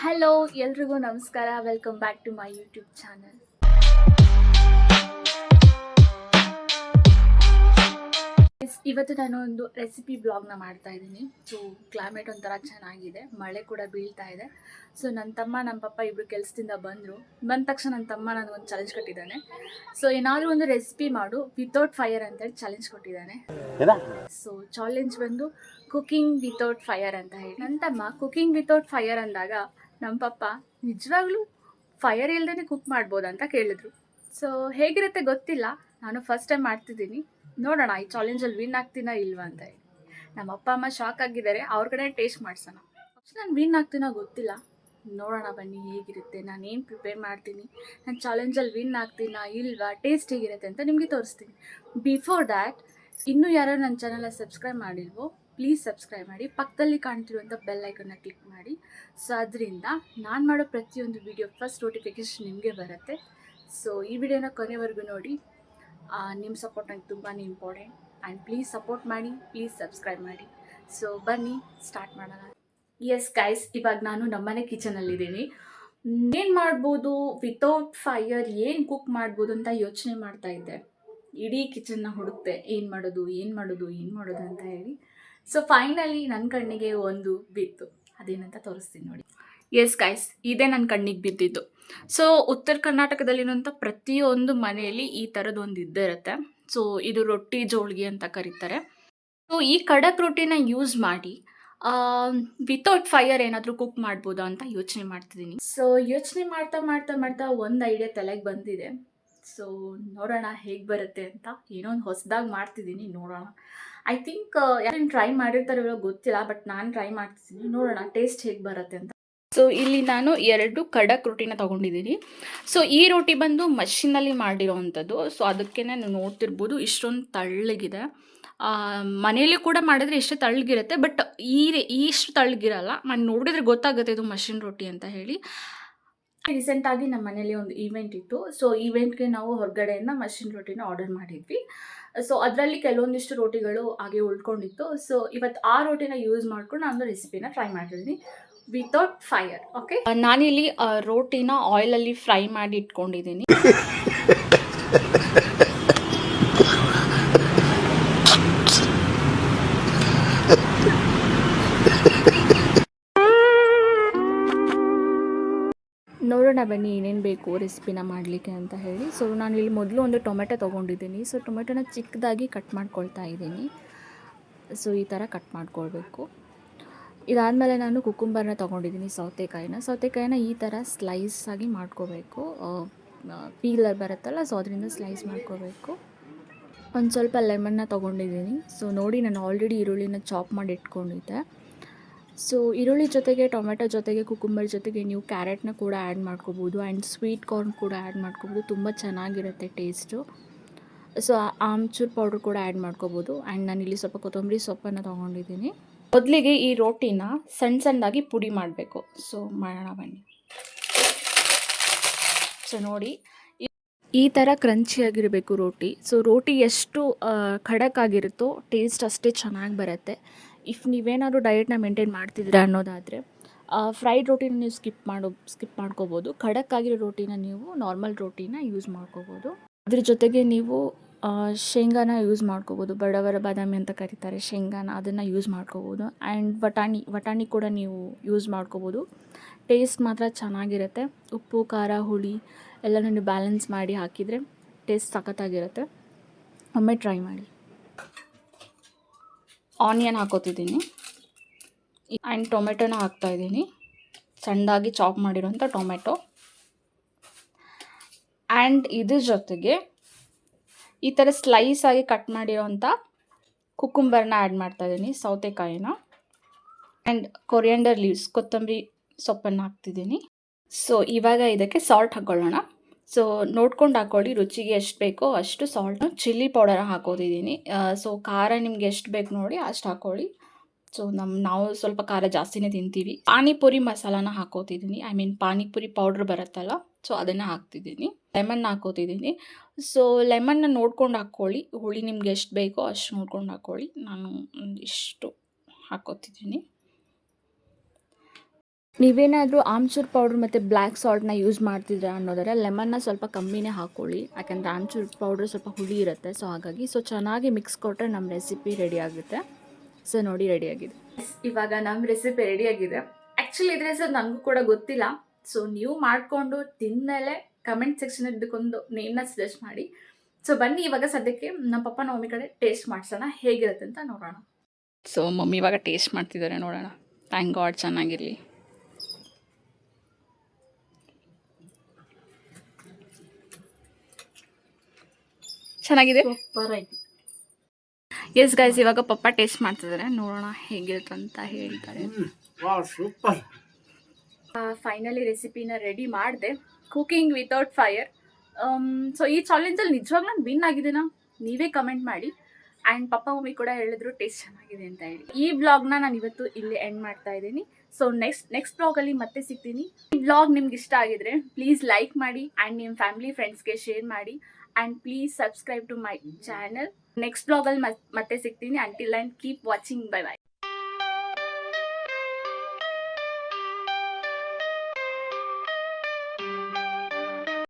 Hello ಎಲ್ರಿಗೂ ನಮಸ್ಕಾರ. Welcome back to my YouTube channel. ಇವತ್ತು ನಾನು ಒಂದು ರೆಸಿಪಿ ಬ್ಲಾಗ್ನ ಮಾಡ್ತಾ ಇದ್ದೀನಿ. ಸೊ ಕ್ಲೈಮೇಟ್ ಒಂಥರ ಚೆನ್ನಾಗಿದೆ, ಮಳೆ ಕೂಡ ಬೀಳ್ತಾ ಇದೆ. ಸೊ ನನ್ನ ತಮ್ಮ ನಮ್ಮ ಪಪ್ಪ ಇಬ್ಬರು ಕೆಲಸದಿಂದ ಬಂದ ತಕ್ಷಣ ನನ್ನ ತಮ್ಮ ನನಗೊಂದು ಚಾಲೆಂಜ್ ಕೊಟ್ಟಿದ್ದಾನೆ. ಸೊ ಏನಾದರೂ ಒಂದು ರೆಸಿಪಿ ಮಾಡು ವಿತೌಟ್ ಫೈರ್ ಅಂತೇಳಿ ಚಾಲೆಂಜ್ ಕೊಟ್ಟಿದ್ದಾನೆ. ಸೊ ಚಾಲೆಂಜ್ ಬಂದು ಕುಕಿಂಗ್ ವಿತೌಟ್ ಫೈರ್ ಅಂತ ಹೇಳಿ. ನನ್ನ ತಮ್ಮ ಕುಕಿಂಗ್ ವಿತೌಟ್ ಫೈರ್ ಅಂದಾಗ ನಮ್ಮ ಪಪ್ಪ ನಿಜವಾಗ್ಲೂ ಫೈರ್ ಇಲ್ದೇ ಕುಕ್ ಮಾಡ್ಬೋದಾ ಅಂತ ಕೇಳಿದ್ರು. ಸೊ ಹೇಗಿರುತ್ತೆ ಗೊತ್ತಿಲ್ಲ, ನಾನು ಫಸ್ಟ್ ಟೈಮ್ ಮಾಡ್ತಿದ್ದೀನಿ. ನೋಡೋಣ ಈ ಚಾಲೆಂಜಲ್ಲಿ ವಿನ್ ಆಗ್ತೀನಾ ಇಲ್ವಾ ಅಂತ ಹೇಳಿ. ನಮ್ಮ ಅಪ್ಪ ಅಮ್ಮ ಶಾಕ್ ಆಗಿದ್ದಾರೆ, ಅವ್ರ ಕಡೆ ಟೇಸ್ಟ್ ಮಾಡ್ಸೋಣ. ಫಸ್ಟ್ ನಾನು ವಿನ್ ಆಗ್ತೀನೋ ಗೊತ್ತಿಲ್ಲ, ನೋಡೋಣ ಬನ್ನಿ ಹೇಗಿರುತ್ತೆ, ನಾನು ಏನು ಪ್ರಿಪೇರ್ ಮಾಡ್ತೀನಿ, ನಾನು ಚಾಲೆಂಜಲ್ಲಿ ವಿನ್ ಆಗ್ತೀನಾ ಇಲ್ವಾ, ಟೇಸ್ಟ್ ಹೇಗಿರುತ್ತೆ ಅಂತ ನಿಮಗೆ ತೋರಿಸ್ತೀನಿ. ಬಿಫೋರ್ ದ್ಯಾಟ್ ಇನ್ನೂ ಯಾರು ನನ್ನ ಚಾನಲ್ನ ಸಬ್ಸ್ಕ್ರೈಬ್ ಮಾಡಿಲ್ವೋ ಪ್ಲೀಸ್ ಸಬ್ಸ್ಕ್ರೈಬ್ ಮಾಡಿ, ಪಕ್ಕದಲ್ಲಿ ಕಾಣ್ತಿರುವಂಥ ಬೆಲ್ ಐಕನ್ನ ಕ್ಲಿಕ್ ಮಾಡಿ. ಸೊ ಅದರಿಂದ ನಾನು ಮಾಡೋ ಪ್ರತಿಯೊಂದು ವಿಡಿಯೋ ಫಸ್ಟ್ ನೋಟಿಫಿಕೇಷನ್ ನಿಮಗೆ ಬರುತ್ತೆ. ಸೊ ಈ ವಿಡಿಯೋನ ಕೊನೆವರೆಗೂ ನೋಡಿ. ನಿಮ್ಮ ಸಪೋರ್ಟ್ ನಂಗೆ ತುಂಬಾ ಇಂಪಾರ್ಟೆಂಟ್ ಆ್ಯಂಡ್ ಪ್ಲೀಸ್ ಸಪೋರ್ಟ್ ಮಾಡಿ, ಪ್ಲೀಸ್ ಸಬ್ಸ್ಕ್ರೈಬ್ ಮಾಡಿ. ಸೊ ಬನ್ನಿ ಸ್ಟಾರ್ಟ್ ಮಾಡೋಣ. ಎಸ್ ಗೈಸ್, ಇವಾಗ ನಾನು ನಮ್ಮನೆ ಕಿಚನಲ್ಲಿದ್ದೀನಿ. ಏನು ಮಾಡ್ಬೋದು ವಿತೌಟ್ ಫೈರ್, ಏನು ಕುಕ್ ಮಾಡ್ಬೋದು ಅಂತ ಯೋಚನೆ ಮಾಡ್ತಾ ಇದ್ದೆ. ಇಡೀ ಕಿಚನ್ನ ಹುಡುಕ್ತೆ, ಏನು ಮಾಡೋದು ಅಂತ ಹೇಳಿ. ಸೊ ಫೈನಲಿ ನನ್ನ ಕಣ್ಣಿಗೆ ಒಂದು ಬಿತ್ತು, ಅದೇನಂತ ತೋರಿಸ್ತೀನಿ ನೋಡಿ. ಎಸ್ ಗೈಸ್, ಇದೇ ನನ್ನ ಕಣ್ಣಿಗೆ ಬಿದ್ದಿದ್ದು. ಸೊ ಉತ್ತರ ಕರ್ನಾಟಕದಲ್ಲಿರುವಂಥ ಪ್ರತಿಯೊಂದು ಮನೆಯಲ್ಲಿ ಈ ಥರದೊಂದು ಇದ್ದೇ ಇರುತ್ತೆ. ಸೊ ಇದು ರೊಟ್ಟಿ ಜೋಳಿಗೆ ಅಂತ ಕರೀತಾರೆ. ಸೊ ಈ ಖಡಕ್ ರೊಟ್ಟಿನ ಯೂಸ್ ಮಾಡಿ ವಿತೌಟ್ ಫೈರ್ ಏನಾದರೂ ಕುಕ್ ಮಾಡ್ಬೋದಾ ಅಂತ ಯೋಚನೆ ಮಾಡ್ತಿದ್ದೀನಿ. ಸೊ ಯೋಚನೆ ಮಾಡ್ತಾ ಒಂದು ಐಡಿಯಾ ತಲೆಗೆ ಬಂದಿದೆ. ಸೊ ನೋಡೋಣ ಹೇಗೆ ಬರುತ್ತೆ ಅಂತ. ಏನೋ ಒಂದು ಹೊಸದಾಗಿ ಮಾಡ್ತಿದ್ದೀನಿ, ನೋಡೋಣ. ಐ ಥಿಂಕ್ ಯಾರು ಟ್ರೈ ಮಾಡಿರ್ತಾರೋ ಗೊತ್ತಿಲ್ಲ, ಬಟ್ ನಾನು ಟ್ರೈ ಮಾಡ್ತಿದ್ದೀನಿ, ನೋಡೋಣ ಟೇಸ್ಟ್ ಹೇಗೆ ಬರುತ್ತೆ ಅಂತ. ಸೊ ಇಲ್ಲಿ ನಾನು 2 ಖಡಕ್ ರೊಟ್ಟಿನ ತೊಗೊಂಡಿದ್ದೀನಿ. ಸೊ ಈ ರೊಟ್ಟಿ ಬಂದು ಮಷಿನಲ್ಲಿ ಮಾಡಿರೋವಂಥದ್ದು. ಸೊ ಅದಕ್ಕೆ ನೀವು ನೋಡ್ತಿರ್ಬೋದು ಇಷ್ಟೊಂದು ತಳ್ಳಗಿದೆ. ಮನೆಯಲ್ಲಿ ಕೂಡ ಮಾಡಿದ್ರೆ ಇಷ್ಟು ತಳ್ಳಗಿರುತ್ತೆ, ಬಟ್ ಇಷ್ಟು ತಳ್ಳಗಿರಲ್ಲ. ನೋಡಿದ್ರೆ ಗೊತ್ತಾಗುತ್ತೆ ಇದು ಮಷಿನ್ ರೊಟ್ಟಿ ಅಂತ ಹೇಳಿ. ರೀಸೆಂಟಾಗಿ ನಮ್ಮ ಮನೇಲಿ ಒಂದು ಈವೆಂಟ್ ಇತ್ತು. ಸೊ ಈವೆಂಟ್ಗೆ ನಾವು ಹೊರಗಡೆಯಿಂದ ಮಷಿನ್ ರೊಟ್ಟಿನ ಆರ್ಡರ್ ಮಾಡಿದ್ವಿ. ಸೊ ಅದರಲ್ಲಿ ಕೆಲವೊಂದಿಷ್ಟು ರೋಟಿಗಳು ಹಾಗೆ ಉಳ್ಕೊಂಡಿತ್ತು. ಸೊ ಇವತ್ತು ಆ ರೋಟಿನ ಯೂಸ್ ಮಾಡ್ಕೊಂಡು ನಾನು ರೆಸಿಪಿನ ಟ್ರೈ ಮಾಡ್ತಿದ್ದೀನಿ ವಿತೌಟ್ ಫೈರ್. ಓಕೆ, ನಾನಿಲ್ಲಿ ರೋಟಿನ ಆಯಿಲಲ್ಲಿ ಫ್ರೈ ಮಾಡಿ ಇಟ್ಕೊಂಡಿದ್ದೀನಿ. ನೋಡೋಣ ಬನ್ನಿ ಏನೇನು ಬೇಕು ರೆಸಿಪಿನ ಮಾಡಲಿಕ್ಕೆ ಅಂತ ಹೇಳಿ. ಸೊ ನಾನಿಲ್ಲಿ ಮೊದಲು ಒಂದು ಟೊಮೆಟೊ ತೊಗೊಂಡಿದ್ದೀನಿ. ಸೊ ಟೊಮೆಟೊನ ಚಿಕ್ಕದಾಗಿ ಕಟ್ ಮಾಡ್ಕೊಳ್ತಾ ಇದ್ದೀನಿ. ಸೊ ಈ ಥರ ಕಟ್ ಮಾಡ್ಕೊಳ್ಬೇಕು. ಇದಾದಮೇಲೆ ನಾನು ಕುಕುಂಬರ್ನ ತೊಗೊಂಡಿದ್ದೀನಿ, ಸೌತೆಕಾಯಿನ ಈ ಥರ ಸ್ಲೈಸ್ ಆಗಿ ಮಾಡ್ಕೋಬೇಕು. ಪೀಲರ್ ಬರುತ್ತಲ್ಲ, ಸೊ ಅದರಿಂದ ಸ್ಲೈಸ್ ಮಾಡ್ಕೋಬೇಕು. ಒಂದು ಸ್ವಲ್ಪ ಲೆಮನ್ನ ತೊಗೊಂಡಿದ್ದೀನಿ. ಸೊ ನೋಡಿ, ನಾನು ಆಲ್ರೆಡಿ ಈರುಳ್ಳಿನ ಚಾಪ್ ಮಾಡಿ ಇಟ್ಕೊಂಡಿದ್ದೆ. ಸೊ ಈರುಳ್ಳಿ ಜೊತೆಗೆ, ಟೊಮೆಟೊ ಜೊತೆಗೆ, ಕುಕುಂಬರ್ ಜೊತೆಗೆ ನೀವು ಕ್ಯಾರೆಟ್ನ ಕೂಡ ಆ್ಯಡ್ ಮಾಡ್ಕೋಬೋದು ಆ್ಯಂಡ್ ಸ್ವೀಟ್ ಕಾರ್ನ್ ಕೂಡ ಆ್ಯಡ್ ಮಾಡ್ಕೋಬೋದು. ತುಂಬ ಚೆನ್ನಾಗಿರುತ್ತೆ ಟೇಸ್ಟು. ಸೊ ಆಮ್ಚೂರ್ ಪೌಡ್ರ್ ಕೂಡ ಆ್ಯಡ್ ಮಾಡ್ಕೋಬೋದು. ಆ್ಯಂಡ್ ನಾನಿಲ್ಲಿ ಸ್ವಲ್ಪ ಕೊತ್ತಂಬರಿ ಸೊಪ್ಪನ್ನು ತೊಗೊಂಡಿದ್ದೀನಿ. ಮೊದಲಿಗೆ ಈ ರೋಟಿನ ಸಣ್ಣದಾಗಿ ಪುಡಿ ಮಾಡಬೇಕು. ಸೊ ಮಾಡೋಣ ಬನ್ನಿ. ಸೊ ನೋಡಿ, ಈ ಥರ ಕ್ರಂಚಿಯಾಗಿರಬೇಕು ರೋಟಿ. ಸೊ ರೋಟಿ ಎಷ್ಟು ಖಡಕ್ ಆಗಿರುತ್ತೋ ಟೇಸ್ಟ್ ಅಷ್ಟೇ ಚೆನ್ನಾಗಿ ಬರುತ್ತೆ. ಇಫ್ ನೀವೇನಾದರೂ ಡಯಟ್ನ ಮೇಂಟೈನ್ ಮಾಡ್ತಿದ್ದೀರಾ ಅನ್ನೋದಾದರೆ ಫ್ರೈಡ್ ರೋಟಿನ ನೀವು ಸ್ಕಿಪ್ ಮಾಡ್ಕೋಬೋದು. ಖಡಕ್ ಆಗಿರೋ ರೋಟಿನ ನೀವು ನಾರ್ಮಲ್ ರೋಟಿನ ಯೂಸ್ ಮಾಡ್ಕೋಬೋದು. ಅದ್ರ ಜೊತೆಗೆ ನೀವು ಶೇಂಗಾನ ಯೂಸ್ ಮಾಡ್ಕೋಬೋದು. ಬಡವರ ಬಾದಾಮಿ ಅಂತ ಕರೀತಾರೆ ಶೇಂಗಾನ, ಅದನ್ನು ಯೂಸ್ ಮಾಡ್ಕೋಬೋದು. ಆ್ಯಂಡ್ ವಟಾಣಿ ಕೂಡ ನೀವು ಯೂಸ್ ಮಾಡ್ಕೋಬೋದು. ಟೇಸ್ಟ್ ಮಾತ್ರ ಚೆನ್ನಾಗಿರುತ್ತೆ. ಉಪ್ಪು, ಖಾರ, ಹುಳಿ ಎಲ್ಲನೂ ನೀವು ಬ್ಯಾಲೆನ್ಸ್ ಮಾಡಿ ಹಾಕಿದರೆ ಟೇಸ್ಟ್ ಸಖತ್ತಾಗಿರುತ್ತೆ. ಒಮ್ಮೆ ಟ್ರೈ ಮಾಡಿ. ಆನಿಯನ್ ಹಾಕೋತಿದ್ದೀನಿ ಆ್ಯಂಡ್ ಟೊಮೆಟೊನ ಹಾಕ್ತಾಯಿದ್ದೀನಿ, ಸಣ್ಣದಾಗಿ ಚಾಪ್ ಮಾಡಿರೋಂಥ ಟೊಮೆಟೊ. ಆ್ಯಂಡ್ ಇದ್ರ ಜೊತೆಗೆ ಈ ಥರ ಸ್ಲೈಸ್ ಆಗಿ ಕಟ್ ಮಾಡಿರೋಂಥ ಕುಕುಂಬರ್ನ ಆ್ಯಡ್ ಮಾಡ್ತಾಯಿದ್ದೀನಿ, ಸೌತೆಕಾಯಿನ. ಆ್ಯಂಡ್ ಕೊರಿಯಾಂಡರ್ ಲೀವ್ಸ್, ಕೊತ್ತಂಬರಿ ಸೊಪ್ಪನ್ನು ಹಾಕ್ತಿದ್ದೀನಿ. ಸೊ ಇವಾಗ ಇದಕ್ಕೆ ಸಾಲ್ಟ್ ಹಾಕ್ಕೊಳ್ಳೋಣ. ಸೊ ನೋಡ್ಕೊಂಡು ಹಾಕ್ಕೊಳ್ಳಿ, ರುಚಿಗೆ ಎಷ್ಟು ಬೇಕೋ ಅಷ್ಟು ಸಾಲ್ಟ್ನ. ಚಿಲ್ಲಿ ಪೌಡರ್ ಹಾಕೋತಿದ್ದೀನಿ. ಸೊ ಖಾರ ನಿಮ್ಗೆ ಎಷ್ಟು ಬೇಕು ನೋಡಿ ಅಷ್ಟು ಹಾಕ್ಕೊಳ್ಳಿ. ಸೊ ನಾವು ಸ್ವಲ್ಪ ಖಾರ ಜಾಸ್ತಿನೇ ತಿಂತೀವಿ. ಪಾನಿಪುರಿ ಮಸಾಲಾನ ಹಾಕೋತಿದ್ದೀನಿ, ಪಾನಿಪುರಿ ಪೌಡ್ರ್ ಬರುತ್ತಲ್ಲ, ಸೊ ಅದನ್ನು ಹಾಕ್ತಿದ್ದೀನಿ. ಲೆಮನ್ ಹಾಕೋತಿದ್ದೀನಿ. ಸೊ ಲೆಮನ್ನ ನೋಡ್ಕೊಂಡು ಹಾಕ್ಕೊಳ್ಳಿ, ಹುಳಿ ನಿಮ್ಗೆ ಎಷ್ಟು ಬೇಕೋ ಅಷ್ಟು ನೋಡ್ಕೊಂಡು ಹಾಕ್ಕೊಳ್ಳಿ. ನಾನು ಇಷ್ಟು ಹಾಕೋತಿದ್ದೀನಿ. ನೀವೇನಾದರೂ ಆಮ್ಚೂರ್ ಪೌಡ್ರ್ ಮತ್ತು ಬ್ಲ್ಯಾಕ್ ಸಾಲ್ಟ್ನ ಯೂಸ್ ಮಾಡ್ತಿದ್ರೆ ಅನ್ನೋದಾದ್ರೆ ಲೆಮನ್ನ ಸ್ವಲ್ಪ ಕಮ್ಮಿನೇ ಹಾಕ್ಕೊಳ್ಳಿ, ಯಾಕೆಂದರೆ ಆಮ್ಚೂರ್ ಪೌಡ್ರ್ ಸ್ವಲ್ಪ ಹುಳಿ ಇರುತ್ತೆ. ಸೊ ಹಾಗಾಗಿ ಚೆನ್ನಾಗಿ ಮಿಕ್ಸ್ ಕೊಟ್ಟರೆ ನಮ್ಮ ರೆಸಿಪಿ ರೆಡಿ ಆಗುತ್ತೆ. ಸೊ ನೋಡಿ ರೆಡಿಯಾಗಿದೆ. ಇವಾಗ ನಮ್ಮ ರೆಸಿಪಿ ರೆಡಿಯಾಗಿದೆ. ಆ್ಯಕ್ಚುಲಿ ಇದ್ರ ಹೆಸರು ನನಗೂ ಕೂಡ ಗೊತ್ತಿಲ್ಲ. ಸೊ ನೀವು ಮಾಡಿಕೊಂಡು ತಿಂದಮೇಲೆ ಕಮೆಂಟ್ ಸೆಕ್ಷನ್ ಇದಕ್ಕೊಂದು ನೇಮ್ನ ಸಜೆಸ್ಟ್ ಮಾಡಿ. ಸೊ ಬನ್ನಿ ಇವಾಗ ಸದ್ಯಕ್ಕೆ ನಮ್ಮ ಪಪ್ಪ ಮಮ್ಮಿ ಕಡೆ ಟೇಸ್ಟ್ ಮಾಡಿಸೋಣ ಹೇಗಿರುತ್ತೆ ಅಂತ ನೋಡೋಣ. ಸೊ ಮಮ್ಮಿ ಇವಾಗ ಟೇಸ್ಟ್ ಮಾಡ್ತಿದ್ದಾರೆ, ನೋಡೋಣ. ಥ್ಯಾಂಕ್ ಗಾಡ್ ಚೆನ್ನಾಗಿರಲಿ. ಚೆನ್ನಾಗಿದೆ, ಸೂಪರ್ ಆಯ್ತು. ಎಸ್ ಗೈಸ್, ಇವಾಗ ಪಪ್ಪ ಟೇಸ್ಟ್ ಮಾಡ್ತಿದ್ದಾರೆ, ನೋಡೋಣ ಹೇಗಿರುತ್ತೆ ಅಂತ ಹೇಳ್ತಾರೆ. ಸೂಪರ್. ಫೈನಲಿ ರೆಸಿಪಿನ ರೆಡಿ ಮಾಡಿದೆ, ಕುಕಿಂಗ್ ವಿತೌಟ್ ಫೈರ್. ಸೊ ಈ ಚಾಲೆಂಜಲ್ಲಿ ನಿಜವಾಗ್ಲೂ ನಾನು ವಿನ್ ಆಗಿದ್ದೀನಾ? ನೀವೇ ಕಮೆಂಟ್ ಮಾಡಿ. ಆ್ಯಂಡ್ ಪಪ್ಪ ಮಮ್ಮಿ ಕೂಡ ಹೇಳಿದ್ರು ಟೇಸ್ಟ್ ಚೆನ್ನಾಗಿದೆ ಅಂತ ಹೇಳಿ. ಈ ವ್ಲಾಗ್ನ ನಾನು ಇವತ್ತು ಇಲ್ಲಿ ಎಂಡ್ ಮಾಡ್ತಾ ಇದ್ದೀನಿ. ಸೊ ನೆಕ್ಸ್ಟ್ ವ್ಲಾಗಲ್ಲಿ ಮತ್ತೆ ಸಿಗ್ತೀನಿ. ಈ ವ್ಲಾಗ್ ನಿಮ್ಗೆ ಇಷ್ಟ ಆಗಿದ್ರೆ ಪ್ಲೀಸ್ ಲೈಕ್ ಮಾಡಿ ಆ್ಯಂಡ್ ನಿಮ್ಮ ಫ್ಯಾಮಿಲಿ ಫ್ರೆಂಡ್ಸ್ಗೆ ಶೇರ್ ಮಾಡಿ. And please subscribe to my channel. Next ವ್ಲಾಗಲ್ಲಿ ಮತ್ತೆ ಸಿಗ್ತೀನಿ. Until and keep watching. Bye by.